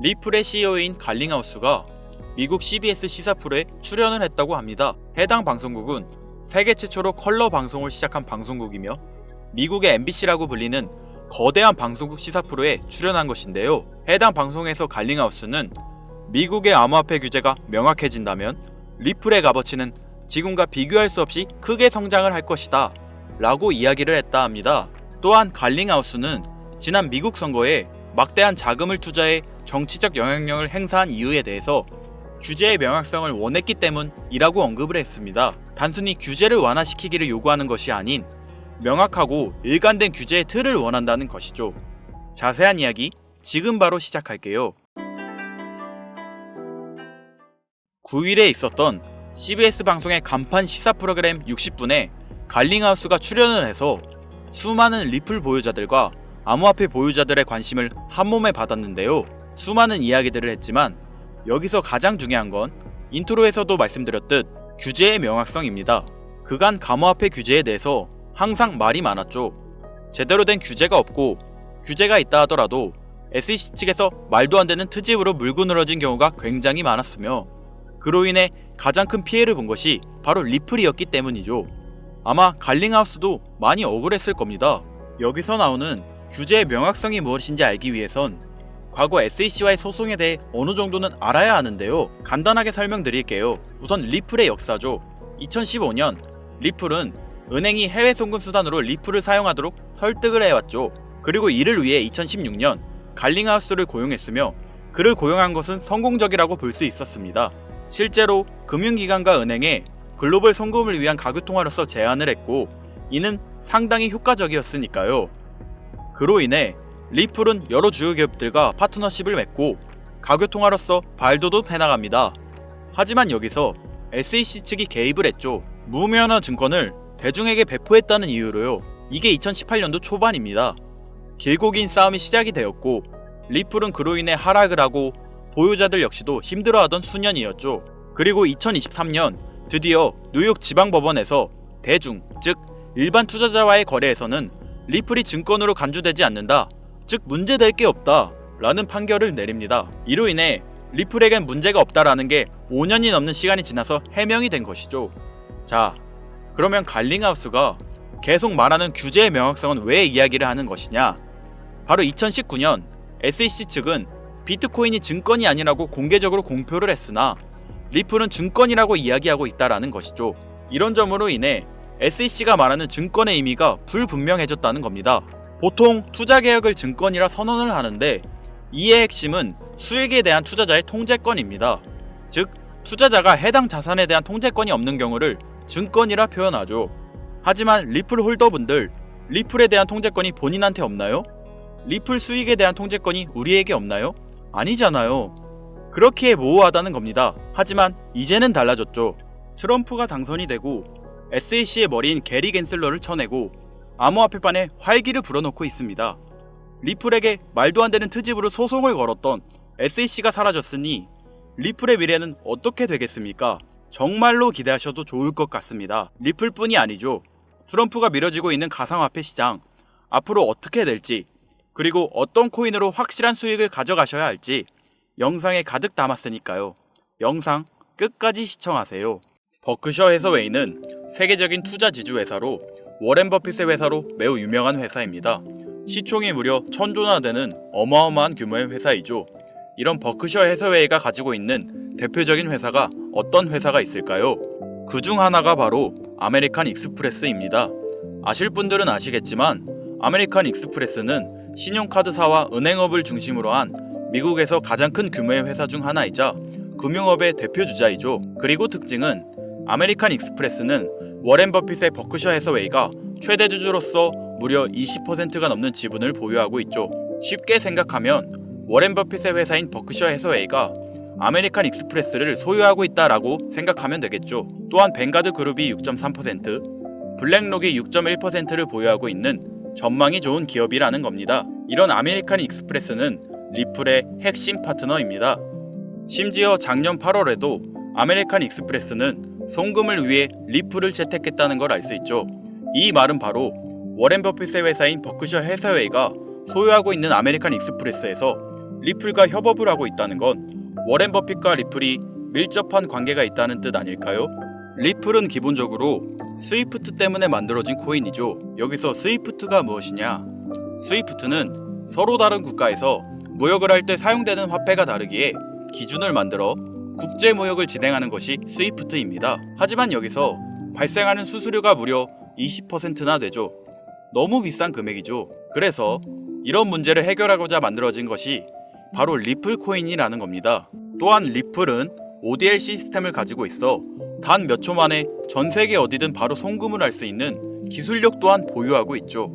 리플의 CEO인 갈링하우스가 미국 CBS 시사 프로에 출연을 했다고 합니다. 해당 방송국은 세계 최초로 컬러 방송을 시작한 방송국이며 미국의 MBC라고 불리는 거대한 방송국 시사 프로에 출연한 것인데요. 해당 방송에서 갈링하우스는 미국의 암호화폐 규제가 명확해진다면 리플의 값어치는 지금과 비교할 수 없이 크게 성장을 할 것이다 라고 이야기를 했다 합니다. 또한 갈링하우스는 지난 미국 선거에 막대한 자금을 투자해 정치적 영향력을 행사한 이유에 대해서 규제의 명확성을 원했기 때문이라고 언급을 했습니다. 단순히 규제를 완화시키기를 요구하는 것이 아닌 명확하고 일관된 규제의 틀을 원한다는 것이죠. 자세한 이야기 지금 바로 시작할게요. 9일에 있었던 CBS 방송의 간판 시사 프로그램 60분에 갈링하우스가 출연을 해서 수많은 리플 보유자들과 암호화폐 보유자들의 관심을 한몸에 받았는데요. 수많은 이야기들을 했지만 여기서 가장 중요한 건 인트로에서도 말씀드렸듯 규제의 명확성입니다. 그간 가모화폐 규제에 대해서 항상 말이 많았죠. 제대로 된 규제가 없고 규제가 있다 하더라도 SEC 측에서 말도 안 되는 트집으로 물고 늘어진 경우가 굉장히 많았으며 그로 인해 가장 큰 피해를 본 것이 바로 리플이었기 때문이죠. 아마 갈링하우스도 많이 억울했을 겁니다. 여기서 나오는 규제의 명확성이 무엇인지 알기 위해선 과거 SEC와의 소송에 대해 어느 정도는 알아야 하는데요. 간단하게 설명드릴게요. 우선 리플의 역사죠. 2015년 리플은 은행이 해외 송금 수단으로 리플을 사용하도록 설득을 해왔죠. 그리고 이를 위해 2016년 갈링하우스를 고용했으며 그를 고용한 것은 성공적이라고 볼 수 있었습니다. 실제로 금융기관과 은행에 글로벌 송금을 위한 가교통화로서 제안을 했고 이는 상당히 효과적이었으니까요. 그로 인해 리플은 여러 주요 기업들과 파트너십을 맺고 가교통화로서 발돋움 해나갑니다. 하지만 여기서 SEC 측이 개입을 했죠. 무면허 증권을 대중에게 배포했다는 이유로요. 이게 2018년도 초반입니다. 길고 긴 싸움이 시작이 되었고 리플은 그로 인해 하락을 하고 보유자들 역시도 힘들어하던 수년이었죠. 그리고 2023년 드디어 뉴욕 지방법원에서 대중, 즉 일반 투자자와의 거래에서는 리플이 증권으로 간주되지 않는다, 즉 문제될 게 없다 라는 판결을 내립니다. 이로 인해 리플에겐 문제가 없다라는 게 5년이 넘는 시간이 지나서 해명이 된 것이죠. 자, 그러면 갈링하우스가 계속 말하는 규제의 명확성은 왜 이야기를 하는 것이냐? 바로 2019년 SEC 측은 비트코인이 증권이 아니라고 공개적으로 공표를 했으나 리플은 증권이라고 이야기하고 있다라는 것이죠. 이런 점으로 인해 SEC가 말하는 증권의 의미가 불분명해졌다는 겁니다. 보통 투자개혁을 증권이라 선언을 하는데 이의 핵심은 수익에 대한 투자자의 통제권입니다. 즉 투자자가 해당 자산에 대한 통제권이 없는 경우를 증권이라 표현하죠. 하지만 리플 홀더분들, 리플에 대한 통제권이 본인한테 없나요? 리플 수익에 대한 통제권이 우리에게 없나요? 아니잖아요. 그렇기에 모호하다는 겁니다. 하지만 이제는 달라졌죠. 트럼프가 당선이 되고 SEC의 머리인 게리 겐슬러를 쳐내고 암호화폐판에 활기를 불어넣고 있습니다. 리플에게 말도 안 되는 트집으로 소송을 걸었던 SEC가 사라졌으니 리플의 미래는 어떻게 되겠습니까? 정말로 기대하셔도 좋을 것 같습니다. 리플뿐이 아니죠. 트럼프가 밀어지고 있는 가상화폐 시장 앞으로 어떻게 될지, 그리고 어떤 코인으로 확실한 수익을 가져가셔야 할지 영상에 가득 담았으니까요. 영상 끝까지 시청하세요. 버크셔 해서웨이는 세계적인 투자 지주 회사로 워렌 버핏의 회사로 매우 유명한 회사입니다. 시총이 무려 1000조나 되는 어마어마한 규모의 회사이죠. 이런 버크셔 해서웨이가 가지고 있는 대표적인 회사가 어떤 회사가 있을까요? 그 중 하나가 바로 아메리칸 익스프레스입니다. 아실 분들은 아시겠지만 아메리칸 익스프레스는 신용카드사와 은행업을 중심으로 한 미국에서 가장 큰 규모의 회사 중 하나이자 금융업의 대표 주자이죠. 그리고 특징은 아메리칸 익스프레스는 워렌 버핏의 버크셔 해서웨이가 최대 주주로서 무려 20%가 넘는 지분을 보유하고 있죠. 쉽게 생각하면 워렌 버핏의 회사인 버크셔 해서웨이가 아메리칸 익스프레스를 소유하고 있다라고 생각하면 되겠죠. 또한 뱅가드 그룹이 6.3%, 블랙록이 6.1%를 보유하고 있는 전망이 좋은 기업이라는 겁니다. 이런 아메리칸 익스프레스는 리플의 핵심 파트너입니다. 심지어 작년 8월에도 아메리칸 익스프레스는 송금을 위해 리플을 채택했다는 걸 알 수 있죠. 이 말은 바로 워렌 버핏의 회사인 버크셔 해서웨이가 소유하고 있는 아메리칸 익스프레스에서 리플과 협업을 하고 있다는 건 워렌 버핏과 리플이 밀접한 관계가 있다는 뜻 아닐까요? 리플은 기본적으로 스위프트 때문에 만들어진 코인이죠. 여기서 스위프트가 무엇이냐? 스위프트는 서로 다른 국가에서 무역을 할 때 사용되는 화폐가 다르기에 기준을 만들어 국제 무역을 진행하는 것이 스위프트입니다. 하지만 여기서 발생하는 수수료가 무려 20%나 되죠. 너무 비싼 금액이죠. 그래서 이런 문제를 해결하고자 만들어진 것이 바로 리플 코인이라는 겁니다. 또한 리플은 ODL 시스템을 가지고 있어 단 몇 초 만에 전 세계 어디든 바로 송금을 할 수 있는 기술력 또한 보유하고 있죠.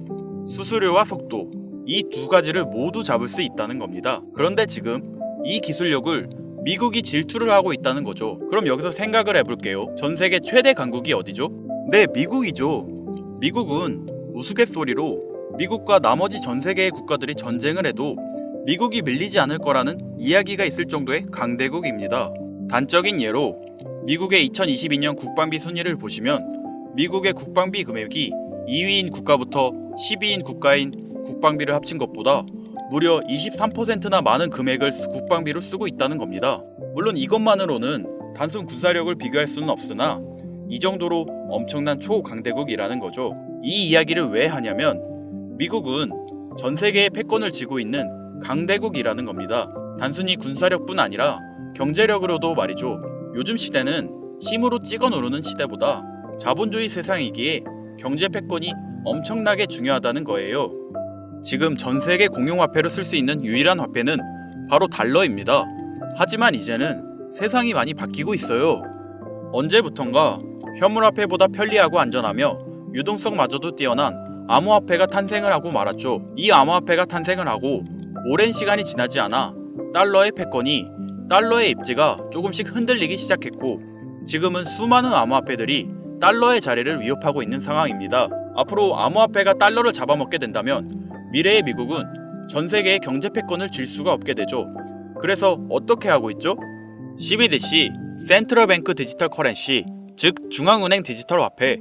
수수료와 속도, 이 두 가지를 모두 잡을 수 있다는 겁니다. 그런데 지금 이 기술력을 미국이 질투를 하고 있다는 거죠. 그럼 여기서 생각을 해볼게요. 전 세계 최대 강국이 어디죠? 네, 미국이죠. 미국은 우스갯소리로 미국과 나머지 전 세계의 국가들이 전쟁을 해도 미국이 밀리지 않을 거라는 이야기가 있을 정도의 강대국입니다. 단적인 예로 미국의 2022년 국방비 순위를 보시면 미국의 국방비 금액이 2위인 국가부터 10위인 국가인 국방비를 합친 것보다 무려 23%나 많은 금액을 국방비로 쓰고 있다는 겁니다. 물론 이것만으로는 단순 군사력을 비교할 수는 없으나 이 정도로 엄청난 초강대국이라는 거죠. 이 이야기를 왜 하냐면 미국은 전 세계의 패권을 쥐고 있는 강대국이라는 겁니다. 단순히 군사력뿐 아니라 경제력으로도 말이죠. 요즘 시대는 힘으로 찍어 누르는 시대보다 자본주의 세상이기에 경제 패권이 엄청나게 중요하다는 거예요. 지금 전 세계 공용화폐로 쓸 수 있는 유일한 화폐는 바로 달러입니다. 하지만 이제는 세상이 많이 바뀌고 있어요. 언제부턴가 현물화폐보다 편리하고 안전하며 유동성마저도 뛰어난 암호화폐가 탄생을 하고 말았죠. 이 암호화폐가 탄생을 하고 오랜 시간이 지나지 않아 달러의 패권이 달러의 입지가 조금씩 흔들리기 시작했고 지금은 수많은 암호화폐들이 달러의 자리를 위협하고 있는 상황입니다. 앞으로 암호화폐가 달러를 잡아먹게 된다면 미래의 미국은 전 세계의 경제 패권을 쥘 수가 없게 되죠. 그래서 어떻게 하고 있죠? CBDC, 센트럴 뱅크 디지털 커런시, 즉 중앙은행 디지털 화폐.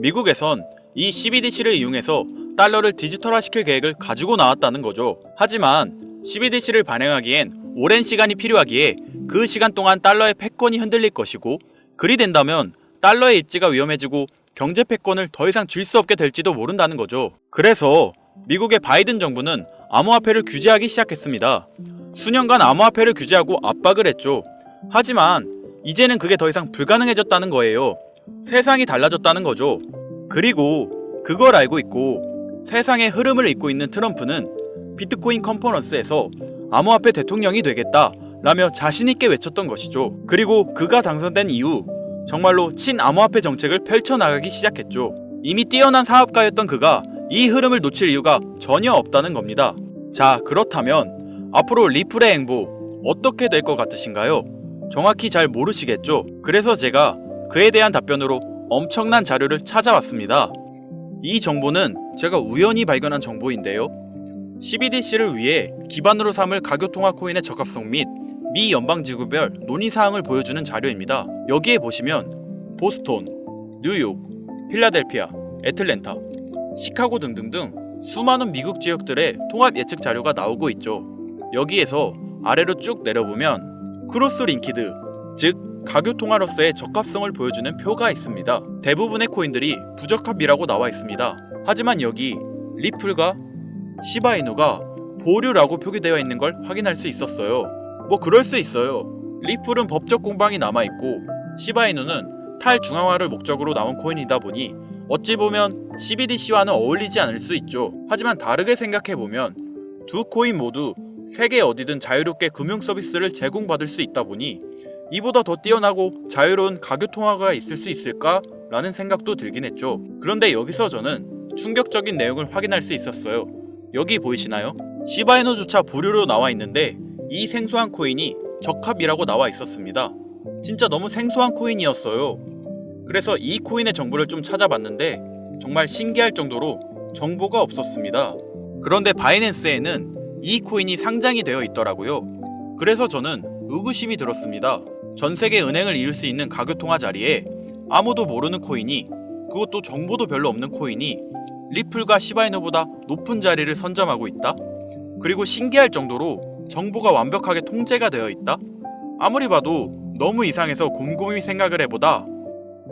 미국에선 이 CBDC를 이용해서 달러를 디지털화시킬 계획을 가지고 나왔다는 거죠. 하지만 CBDC를 발행하기엔 오랜 시간이 필요하기에 그 시간 동안 달러의 패권이 흔들릴 것이고 그리 된다면 달러의 입지가 위험해지고 경제 패권을 더 이상 쥘 수 없게 될지도 모른다는 거죠. 그래서 미국의 바이든 정부는 암호화폐를 규제하기 시작했습니다. 수년간 암호화폐를 규제하고 압박을 했죠. 하지만 이제는 그게 더 이상 불가능해졌다는 거예요. 세상이 달라졌다는 거죠. 그리고 그걸 알고 있고 세상의 흐름을 잇고 있는 트럼프는 비트코인 컨퍼런스에서 암호화폐 대통령이 되겠다 라며 자신있게 외쳤던 것이죠. 그리고 그가 당선된 이후 정말로 친암호화폐 정책을 펼쳐나가기 시작했죠. 이미 뛰어난 사업가였던 그가 이 흐름을 놓칠 이유가 전혀 없다는 겁니다. 자, 그렇다면 앞으로 리플의 행보 어떻게 될 것 같으신가요? 정확히 잘 모르시겠죠? 그래서 제가 그에 대한 답변으로 엄청난 자료를 찾아왔습니다. 이 정보는 제가 우연히 발견한 정보인데요. CBDC를 위해 기반으로 삼을 가교통화 코인의 적합성 및 미 연방지구별 논의사항을 보여주는 자료입니다. 여기에 보시면 보스톤, 뉴욕, 필라델피아, 애틀랜타, 시카고 등등등 수많은 미국 지역들의 통합 예측 자료가 나오고 있죠. 여기에서 아래로 쭉 내려보면 크로스 링키드, 즉 가교통화로서의 적합성을 보여주는 표가 있습니다. 대부분의 코인들이 부적합이라고 나와 있습니다. 하지만 여기 리플과 시바이누가 보류라고 표기되어 있는 걸 확인할 수 있었어요. 뭐 그럴 수 있어요. 리플은 법적 공방이 남아있고 시바이누는 탈중앙화를 목적으로 나온 코인이다 보니 어찌 보면 CBDC와는 어울리지 않을 수 있죠. 하지만 다르게 생각해보면 두 코인 모두 세계 어디든 자유롭게 금융 서비스를 제공받을 수 있다 보니 이보다 더 뛰어나고 자유로운 가교통화가 있을 수 있을까? 라는 생각도 들긴 했죠. 그런데 여기서 저는 충격적인 내용을 확인할 수 있었어요. 여기 보이시나요? 시바이누조차 보류로 나와 있는데 이 생소한 코인이 적합이라고 나와 있었습니다. 진짜 너무 생소한 코인이었어요. 그래서 이 코인의 정보를 좀 찾아봤는데 정말 신기할 정도로 정보가 없었습니다. 그런데 바이낸스에는 이 코인이 상장이 되어 있더라고요. 그래서 저는 의구심이 들었습니다. 전 세계 은행을 이을 수 있는 가교통화 자리에 아무도 모르는 코인이, 그것도 정보도 별로 없는 코인이 리플과 시바이누보다 높은 자리를 선점하고 있다? 그리고 신기할 정도로 정보가 완벽하게 통제가 되어 있다? 아무리 봐도 너무 이상해서 곰곰이 생각을 해보다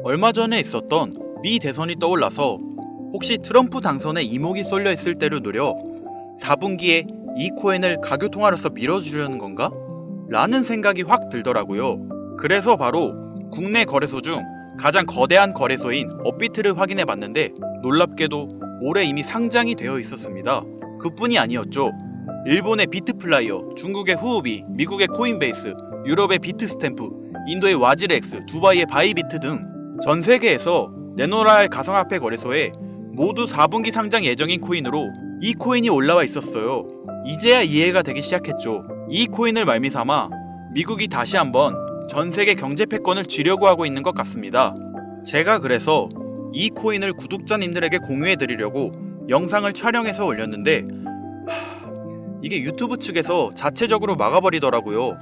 얼마 전에 있었던 미 대선이 떠올라서 혹시 트럼프 당선에 이목이 쏠려 있을 때를 노려 4분기에 이 코인을 가교통화로서 밀어주려는 건가? 라는 생각이 확 들더라고요. 그래서 바로 국내 거래소 중 가장 거대한 거래소인 업비트를 확인해 봤는데 놀랍게도 올해 이미 상장이 되어 있었습니다. 그뿐이 아니었죠. 일본의 비트플라이어, 중국의 후오비, 미국의 코인베이스, 유럽의 비트스탬프, 인도의 와지렉스, 두바이의 바이비트 등 전 세계에서 내놓아야 할 가상화폐 거래소에 모두 4분기 상장 예정인 코인으로 이 코인이 올라와 있었어요. 이제야 이해가 되기 시작했죠. 이 코인을 말미삼아 미국이 다시 한번 전 세계 경제 패권을 쥐려고 하고 있는 것 같습니다. 제가 그래서 이 코인을 구독자님들에게 공유해 드리려고 영상을 촬영해서 올렸는데 이게 유튜브 측에서 자체적으로 막아버리더라고요.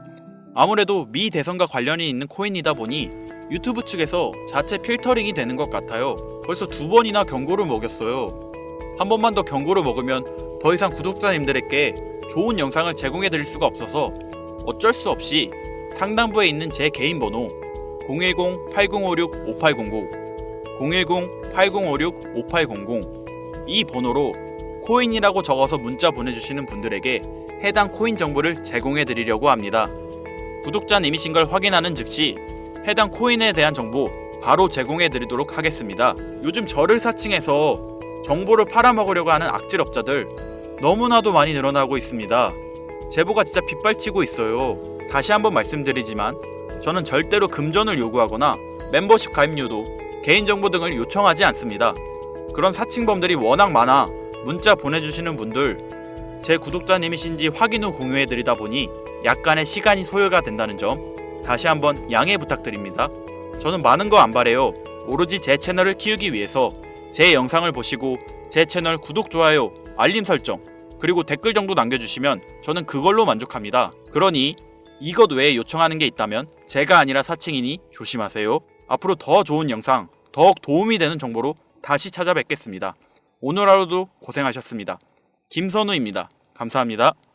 아무래도 미 대선과 관련이 있는 코인이다 보니 유튜브 측에서 자체 필터링이 되는 것 같아요. 벌써 2번이나 경고를 먹였어요. 한 번만 더 경고를 먹으면 더 이상 구독자님들에게 좋은 영상을 제공해 드릴 수가 없어서 어쩔 수 없이 상단부에 있는 제 개인 번호 010-8056-5800 010-8056-5800 이 번호로 코인이라고 적어서 문자 보내주시는 분들에게 해당 코인 정보를 제공해 드리려고 합니다. 구독자님이신 걸 확인하는 즉시 해당 코인에 대한 정보 바로 제공해 드리도록 하겠습니다. 요즘 저를 사칭해서 정보를 팔아먹으려고 하는 악질업자들 너무나도 많이 늘어나고 있습니다. 제보가 진짜 빗발치고 있어요. 다시 한번 말씀드리지만 저는 절대로 금전을 요구하거나 멤버십 가입료도 개인정보 등을 요청하지 않습니다. 그런 사칭범들이 워낙 많아 문자 보내주시는 분들 제 구독자님이신지 확인 후 공유해드리다 보니 약간의 시간이 소요가 된다는 점 다시 한번 양해 부탁드립니다. 저는 많은 거 안 바래요. 오로지 제 채널을 키우기 위해서 제 영상을 보시고 제 채널 구독, 좋아요, 알림 설정 그리고 댓글 정도 남겨주시면 저는 그걸로 만족합니다. 그러니 이것 외에 요청하는 게 있다면 제가 아니라 사칭이니 조심하세요. 앞으로 더 좋은 영상, 더욱 도움이 되는 정보로 다시 찾아뵙겠습니다. 오늘 하루도 고생하셨습니다. 김선우입니다. 감사합니다.